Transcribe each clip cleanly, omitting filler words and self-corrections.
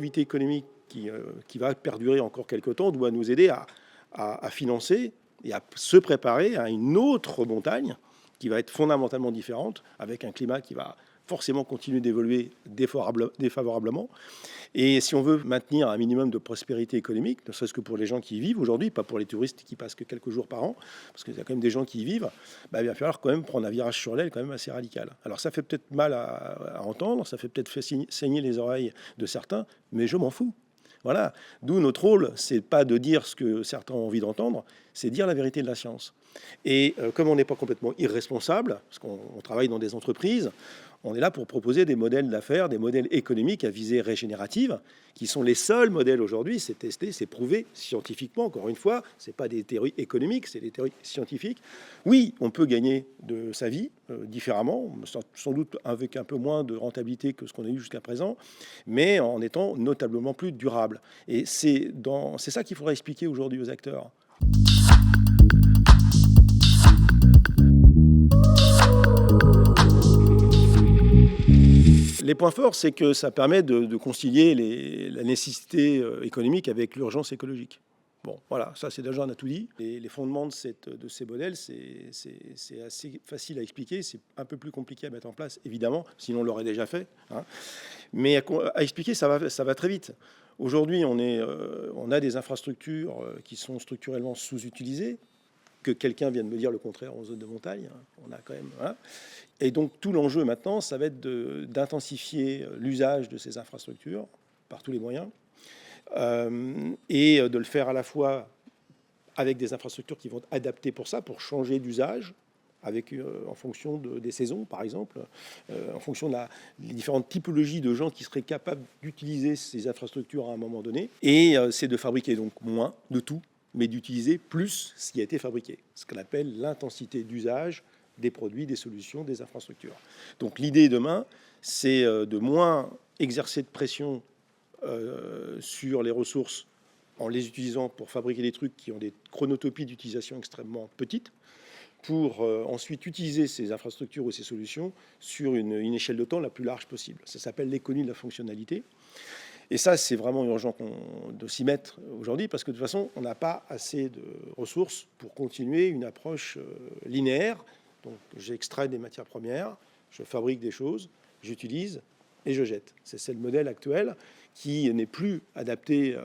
activité économique qui va perdurer encore quelque temps doit nous aider à financer et à se préparer à une autre montagne qui va être fondamentalement différente, avec un climat qui va forcément continuer d'évoluer défavorablement. Et si on veut maintenir un minimum de prospérité économique, ne serait-ce que pour les gens qui y vivent aujourd'hui, pas pour les touristes qui passent que quelques jours par an, parce qu'il y a quand même des gens qui y vivent, il va falloir quand même prendre un virage sur l'aile quand même assez radical. Alors ça fait peut-être mal à entendre, ça fait peut-être saigner les oreilles de certains, mais je m'en fous. Voilà. D'où notre rôle, c'est pas de dire ce que certains ont envie d'entendre, c'est dire la vérité de la science. Et comme on n'est pas complètement irresponsable, parce qu'on travaille dans des entreprises, on est là pour proposer des modèles d'affaires, des modèles économiques à visée régénérative, qui sont les seuls modèles aujourd'hui. C'est testé, c'est prouvé scientifiquement. Encore une fois, c'est pas des théories économiques, c'est des théories scientifiques. Oui, on peut gagner de sa vie différemment, sans doute avec un peu moins de rentabilité que ce qu'on a eu jusqu'à présent, mais en étant notablement plus durable. Et c'est ça qu'il faudra expliquer aujourd'hui aux acteurs. Les points forts, c'est que ça permet de concilier la nécessité économique avec l'urgence écologique. Bon, voilà, ça c'est déjà, on a tout dit. Et les fondements de ces modèles, c'est assez facile à expliquer. C'est un peu plus compliqué à mettre en place, évidemment, sinon on l'aurait déjà fait. Hein. Mais à expliquer, ça va très vite. Aujourd'hui, on a des infrastructures qui sont structurellement sous-utilisées. Que quelqu'un vienne me dire le contraire en zone de montagne, on a quand même. Voilà. Et donc tout l'enjeu maintenant, ça va être d'intensifier l'usage de ces infrastructures par tous les moyens et de le faire à la fois avec des infrastructures qui vont être adaptées pour ça, pour changer d'usage, en fonction des saisons, par exemple, en fonction des différentes typologies de gens qui seraient capables d'utiliser ces infrastructures à un moment donné. Et c'est de fabriquer donc moins de tout, mais d'utiliser plus ce qui a été fabriqué, ce qu'on appelle l'intensité d'usage des produits, des solutions, des infrastructures. Donc l'idée demain, c'est de moins exercer de pression sur les ressources en les utilisant pour fabriquer des trucs qui ont des chronotopies d'utilisation extrêmement petites, pour ensuite utiliser ces infrastructures ou ces solutions sur une échelle de temps la plus large possible. Ça s'appelle l'économie de la fonctionnalité. Et ça, c'est vraiment urgent de s'y mettre aujourd'hui, parce que de toute façon, on n'a pas assez de ressources pour continuer une approche linéaire. Donc, j'extrais des matières premières, je fabrique des choses, j'utilise et je jette. C'est le modèle actuel qui n'est plus adapté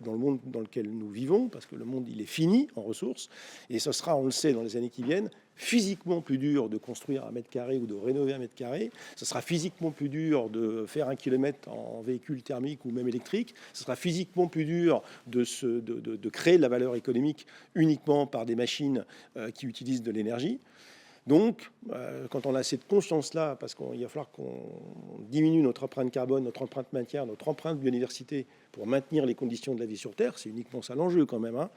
dans le monde dans lequel nous vivons, parce que le monde, il est fini en ressources. Et ce sera, on le sait, dans les années qui viennent, physiquement plus dur de construire 1 mètre carré ou de rénover 1 mètre carré. Ce sera physiquement plus dur de faire 1 kilomètre en véhicule thermique ou même électrique. Ce sera physiquement plus dur de créer de la valeur économique uniquement par des machines qui utilisent de l'énergie. Donc, quand on a cette conscience-là, parce qu'il va falloir qu'on diminue notre empreinte carbone, notre empreinte matière, notre empreinte biodiversité pour maintenir les conditions de la vie sur Terre, c'est uniquement ça l'enjeu quand même. Hein.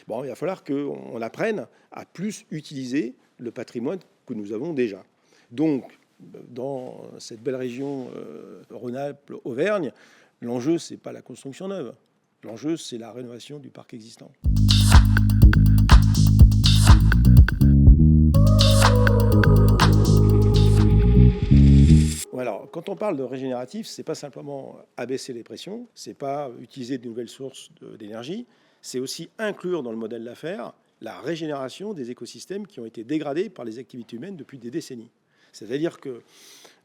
Bon, il va falloir qu'on apprenne à plus utiliser le patrimoine que nous avons déjà. Donc, dans cette belle région Rhône-Alpes, Auvergne, l'enjeu, c'est pas la construction neuve. L'enjeu, c'est la rénovation du parc existant. Alors, quand on parle de régénératif, c'est pas simplement abaisser les pressions, c'est pas utiliser de nouvelles sources d'énergie, c'est aussi inclure dans le modèle d'affaires la régénération des écosystèmes qui ont été dégradés par les activités humaines depuis des décennies. C'est-à-dire que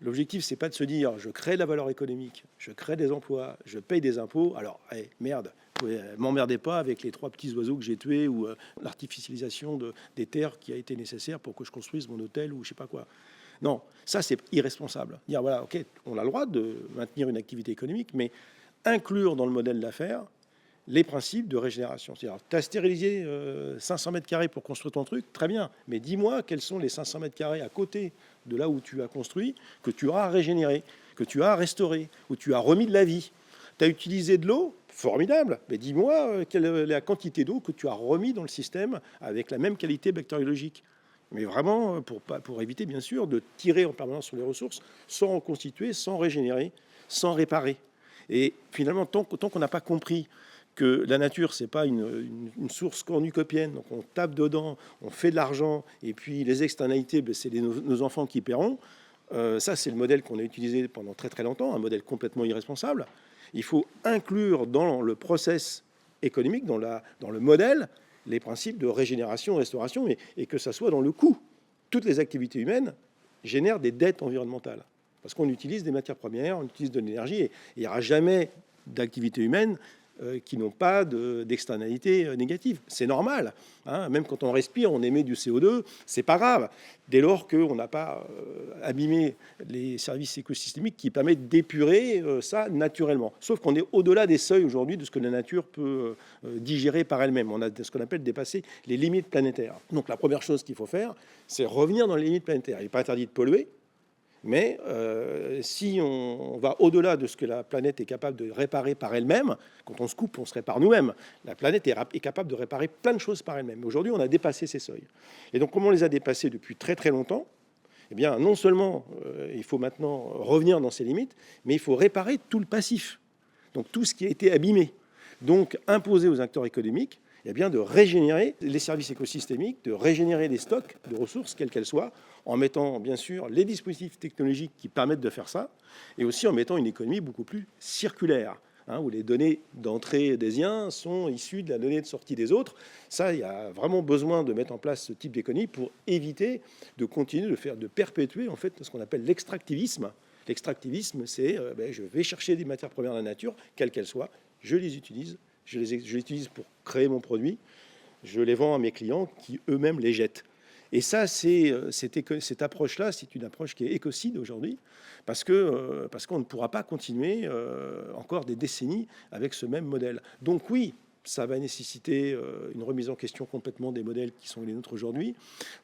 l'objectif, c'est pas de se dire je crée de la valeur économique, je crée des emplois, je paye des impôts. Alors, merde, m'emmerdez pas avec les 3 petits oiseaux que j'ai tués ou l'artificialisation des terres qui a été nécessaire pour que je construise mon hôtel ou je sais pas quoi. Non, ça c'est irresponsable. Dire voilà, ok, on a le droit de maintenir une activité économique, mais inclure dans le modèle d'affaires les principes de régénération. C'est-à-dire, tu as stérilisé 500 mètres carrés pour construire ton truc, très bien, mais dis-moi quels sont les 500 mètres carrés à côté de là où tu as construit, que tu as régénéré, que tu as restauré, où tu as remis de la vie. Tu as utilisé de l'eau, formidable, mais dis-moi quelle est la quantité d'eau que tu as remis dans le système avec la même qualité bactériologique. Mais vraiment, pour éviter, bien sûr, de tirer en permanence sur les ressources, sans reconstituer, sans régénérer, sans réparer. Et finalement, tant qu'on n'a pas compris que la nature, c'est pas une source cornucopienne, donc on tape dedans, on fait de l'argent, et puis les externalités, c'est nos enfants qui paieront. Ça, c'est le modèle qu'on a utilisé pendant très très longtemps, un modèle complètement irresponsable. Il faut inclure dans le process économique, dans le modèle, les principes de régénération, restauration, et que ça soit dans le coût. Toutes les activités humaines génèrent des dettes environnementales. Parce qu'on utilise des matières premières, on utilise de l'énergie, et il n'y aura jamais d'activités humaines qui n'ont pas d'externalités négatives. C'est normal. Hein. Même quand on respire, on émet du CO2, c'est pas grave. Dès lors qu'on n'a pas abîmé les services écosystémiques qui permettent d'épurer ça naturellement. Sauf qu'on est au-delà des seuils aujourd'hui de ce que la nature peut digérer par elle-même. On a ce qu'on appelle dépasser les limites planétaires. Donc la première chose qu'il faut faire, c'est revenir dans les limites planétaires. Il n'est pas interdit de polluer. Mais si on va au-delà de ce que la planète est capable de réparer par elle-même, quand on se coupe, on se répare nous-mêmes. La planète est capable de réparer plein de choses par elle-même. Aujourd'hui, on a dépassé ces seuils. Et donc, comme on les a dépassés depuis très très longtemps, eh bien, non seulement il faut maintenant revenir dans ces limites, mais il faut réparer tout le passif. Donc, tout ce qui a été abîmé. Donc, imposer aux acteurs économiques eh bien, de régénérer les services écosystémiques, de régénérer les stocks de ressources, quelles qu'elles soient, en mettant bien sûr les dispositifs technologiques qui permettent de faire ça, et aussi en mettant une économie beaucoup plus circulaire, hein, où les données d'entrée des uns sont issues de la donnée de sortie des autres. Ça, il y a vraiment besoin de mettre en place ce type d'économie pour éviter de continuer de perpétuer en fait ce qu'on appelle l'extractivisme. L'extractivisme, c'est je vais chercher des matières premières de la nature, quelles qu'elles soient, je les utilise, je les utilise pour créer mon produit, je les vends à mes clients qui eux-mêmes les jettent. Et ça, cette approche-là, c'est une approche qui est écocide aujourd'hui, parce qu'on ne pourra pas continuer encore des décennies avec ce même modèle. Donc oui, ça va nécessiter une remise en question complètement des modèles qui sont les nôtres aujourd'hui.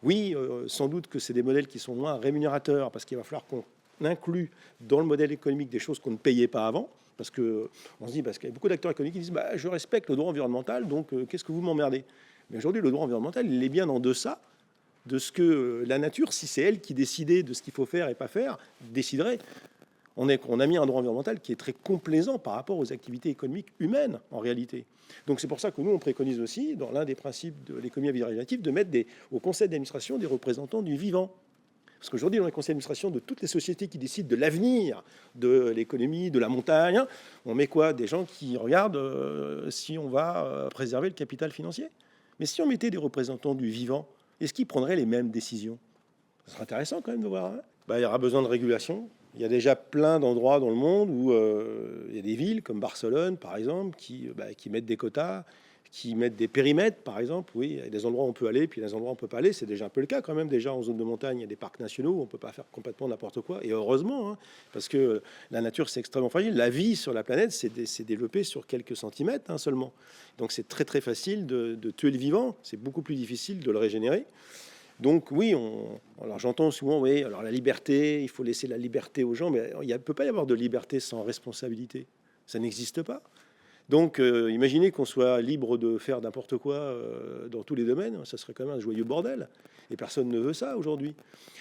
Oui, sans doute que c'est des modèles qui sont moins rémunérateurs, parce qu'il va falloir qu'on inclue dans le modèle économique des choses qu'on ne payait pas avant. Parce qu'il y a beaucoup d'acteurs économiques qui disent je respecte le droit environnemental, donc qu'est-ce que vous m'emmerdez? Mais aujourd'hui, le droit environnemental, il est bien en deçà de ce que la nature, si c'est elle qui décidait de ce qu'il faut faire et pas faire, déciderait. On a mis un droit environnemental qui est très complaisant par rapport aux activités économiques humaines, en réalité. Donc c'est pour ça que nous, on préconise aussi, dans l'un des principes de l'économie à visée régenerative, de mettre au conseil d'administration des représentants du vivant. Parce qu'aujourd'hui, dans les conseils d'administration de toutes les sociétés qui décident de l'avenir de l'économie, de la montagne, on met quoi? Des gens qui regardent si on va préserver le capital financier. Mais si on mettait des représentants du vivant, est-ce qu'ils prendraient les mêmes décisions? Ce serait intéressant quand même de voir. Hein. Il y aura besoin de régulation. Il y a déjà plein d'endroits dans le monde où il y a des villes comme Barcelone, par exemple, qui mettent des quotas, qui mettent des périmètres, par exemple. Oui, il y a des endroits où on peut aller, puis il y a des endroits où on ne peut pas aller. C'est déjà un peu le cas quand même. Déjà, en zone de montagne, il y a des parcs nationaux où on ne peut pas faire complètement n'importe quoi. Et heureusement, hein, parce que la nature, c'est extrêmement fragile. La vie sur la planète s'est développée sur quelques centimètres seulement. Donc c'est très, très facile de tuer le vivant. C'est beaucoup plus difficile de le régénérer. Donc oui, alors j'entends souvent, oui, alors la liberté, il faut laisser la liberté aux gens, mais il ne peut pas y avoir de liberté sans responsabilité. Ça n'existe pas. Donc imaginez qu'on soit libre de faire n'importe quoi dans tous les domaines, ça serait quand même un joyeux bordel. Et personne ne veut ça aujourd'hui.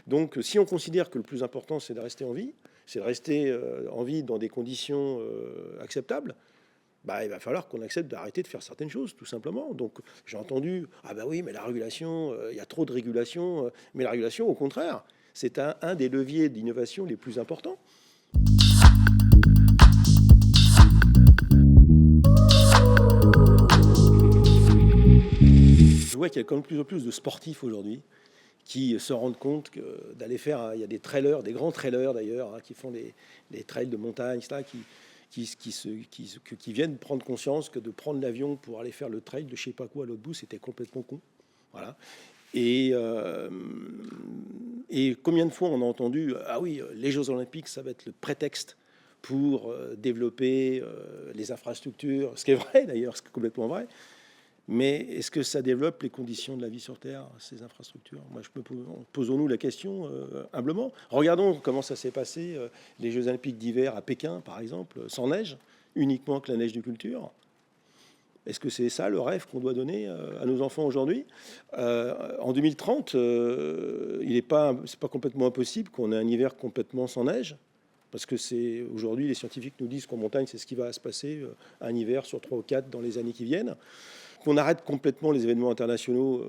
Donc si on considère que le plus important, c'est de rester en vie, c'est de rester en vie dans des conditions acceptables, il va falloir qu'on accepte d'arrêter de faire certaines choses, tout simplement. Donc, j'ai entendu, oui, mais la régulation, il y a trop de régulation. Mais la régulation, au contraire, c'est un des leviers d'innovation les plus importants. Je vois qu'il y a quand même plus en plus de sportifs aujourd'hui qui se rendent compte que d'aller faire, il y a des trailers, des grands trailers d'ailleurs, qui font des trails de montagne, etc., qui viennent prendre conscience que de prendre l'avion pour aller faire le trail de je sais pas quoi à l'autre bout, c'était complètement con. Voilà. Et combien de fois on a entendu oui, les Jeux Olympiques, ça va être le prétexte pour développer les infrastructures, ce qui est vrai d'ailleurs, ce qui est complètement vrai. Mais est-ce que ça développe les conditions de la vie sur Terre, ces infrastructures? Moi, posons-nous la question humblement. Regardons comment ça s'est passé, les Jeux Olympiques d'hiver à Pékin, par exemple, sans neige, uniquement que la neige de culture. Est-ce que c'est ça le rêve qu'on doit donner à nos enfants aujourd'hui? En 2030, c'est pas complètement impossible qu'on ait un hiver complètement sans neige. Parce que aujourd'hui, les scientifiques nous disent qu'en montagne, c'est ce qui va se passer un hiver sur 3 ou 4 dans les années qui viennent. Qu'on arrête complètement les événements internationaux,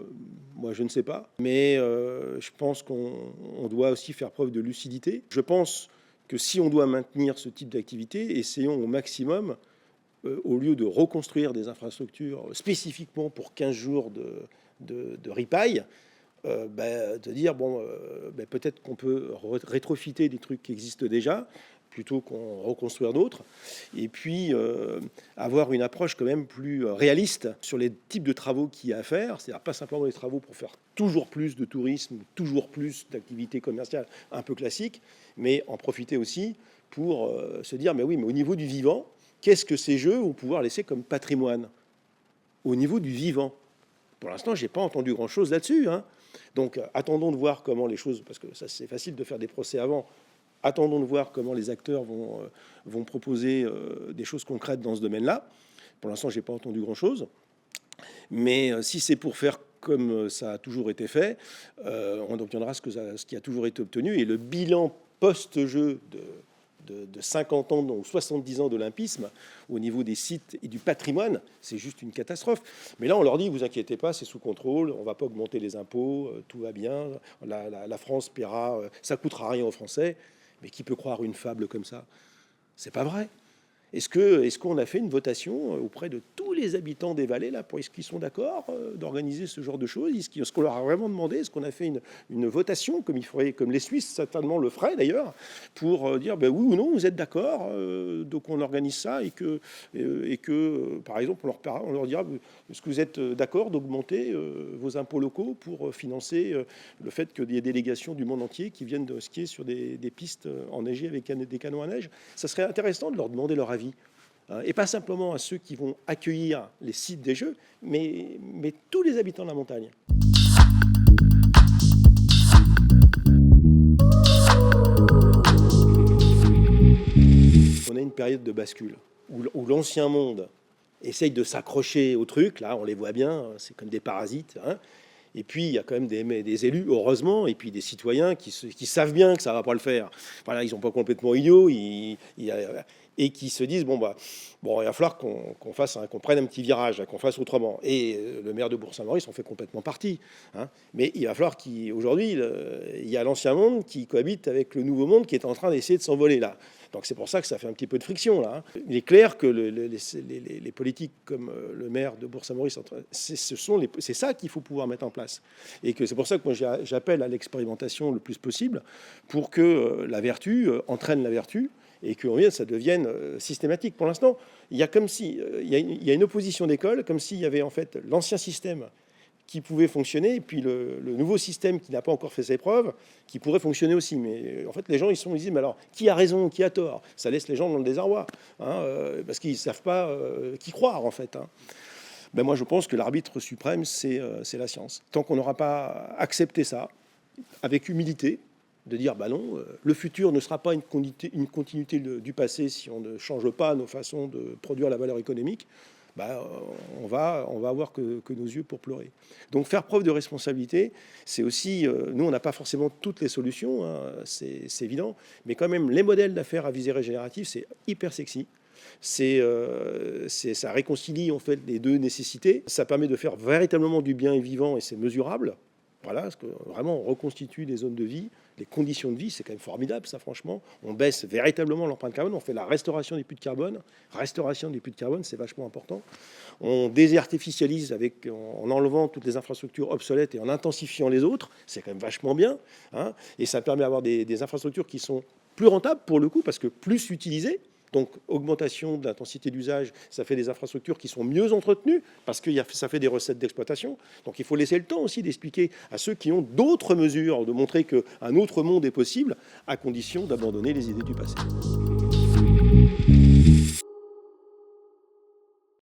moi je ne sais pas. Mais je pense qu'on doit aussi faire preuve de lucidité. Je pense que si on doit maintenir ce type d'activité, essayons au maximum, au lieu de reconstruire des infrastructures spécifiquement pour 15 jours de ripaille, de dire, peut-être qu'on peut rétrofiter des trucs qui existent déjà, plutôt qu'en reconstruire d'autres, et puis avoir une approche quand même plus réaliste sur les types de travaux qu'il y a à faire, c'est-à-dire pas simplement des travaux pour faire toujours plus de tourisme, toujours plus d'activités commerciales un peu classiques, mais en profiter aussi pour se dire, mais oui, mais au niveau du vivant, qu'est-ce que ces jeux vont pouvoir laisser comme patrimoine au niveau du vivant? Pour l'instant, je n'ai pas entendu grand-chose là-dessus, hein. Donc attendons de voir comment les choses, parce que ça c'est facile de faire des procès avant, attendons de voir comment les acteurs vont proposer des choses concrètes dans ce domaine-là. Pour l'instant, je n'ai pas entendu grand-chose. Mais si c'est pour faire comme ça a toujours été fait, on obtiendra ce qui a toujours été obtenu. Et le bilan post-jeu de 50 ans ou 70 ans d'olympisme au niveau des sites et du patrimoine, c'est juste une catastrophe. Mais là, on leur dit, vous inquiétez pas, c'est sous contrôle, on ne va pas augmenter les impôts, tout va bien, la France paiera, ça coûtera rien aux Français. Mais qui peut croire une fable comme ça? C'est pas vrai. Est-ce qu'on a fait une votation auprès de tous les habitants des vallées là, est-ce qu'ils sont d'accord d'organiser ce genre de choses? Est-ce qu'on leur a vraiment demandé? Est-ce qu'on a fait une votation comme les Suisses certainement le feraient d'ailleurs, pour dire oui ou non vous êtes d'accord, donc on organise ça et que par exemple on leur dira est-ce que vous êtes d'accord d'augmenter vos impôts locaux pour financer le fait que des délégations du monde entier qui viennent de skier sur des pistes enneigées avec des canons à neige? Ça serait intéressant de leur demander leur avis. Et pas simplement à ceux qui vont accueillir les sites des Jeux, mais tous les habitants de la montagne. On a une période de bascule où l'ancien monde essaye de s'accrocher au truc. Là, on les voit bien, c'est comme des parasites, hein. Et puis, il y a quand même des élus, heureusement, et puis des citoyens qui savent bien que ça ne va pas le faire. Voilà, ils ne sont pas complètement idiots, et qui se disent, il va falloir qu'on prenne un petit virage, qu'on fasse autrement. Et le maire de Bourg-Saint-Maurice en fait complètement partie, hein. Mais il va falloir qu'aujourd'hui, il y a l'ancien monde qui cohabite avec le nouveau monde qui est en train d'essayer de s'envoler là. Donc c'est pour ça que ça fait un petit peu de friction là, hein. Il est clair que les politiques comme le maire de Bourg-Saint-Maurice, c'est ça qu'il faut pouvoir mettre en place. Et que c'est pour ça que moi j'appelle à l'expérimentation le plus possible pour que la vertu entraîne la vertu et que ça devienne systématique. Pour l'instant, il y a comme si il y a une opposition d'école, comme s'il y avait en fait l'ancien système qui pouvait fonctionner, et puis le nouveau système qui n'a pas encore fait ses preuves, qui pourrait fonctionner aussi. Mais en fait, les gens, ils disent, mais alors, qui a raison, qui a tort? Ça laisse les gens dans le désarroi, hein, parce qu'ils ne savent pas qui croire, en fait, hein. Moi, je pense que l'arbitre suprême, c'est la science. Tant qu'on n'aura pas accepté ça, avec humilité, de dire, non, le futur ne sera pas une continuité du passé si on ne change pas nos façons de produire la valeur économique, on va avoir que nos yeux pour pleurer. Donc faire preuve de responsabilité, c'est aussi, nous on n'a pas forcément toutes les solutions, hein, c'est évident, mais quand même les modèles d'affaires à visée régénérative, c'est hyper sexy. Ça réconcilie en fait les deux nécessités, ça permet de faire véritablement du bien et vivant et c'est mesurable. Voilà, parce que vraiment on reconstitue des zones de vie, les conditions de vie, c'est quand même formidable ça franchement. On baisse véritablement l'empreinte carbone, on fait la restauration des puits de carbone. Restauration des puits de carbone, c'est vachement important. On désartificialise en enlevant toutes les infrastructures obsolètes et en intensifiant les autres, c'est quand même vachement bien, hein. Et ça permet d'avoir des infrastructures qui sont plus rentables pour le coup, parce que plus utilisées. Donc, augmentation de l'intensité d'usage, ça fait des infrastructures qui sont mieux entretenues parce que ça fait des recettes d'exploitation. Donc, il faut laisser le temps aussi d'expliquer à ceux qui ont d'autres mesures, de montrer qu'un autre monde est possible, à condition d'abandonner les idées du passé.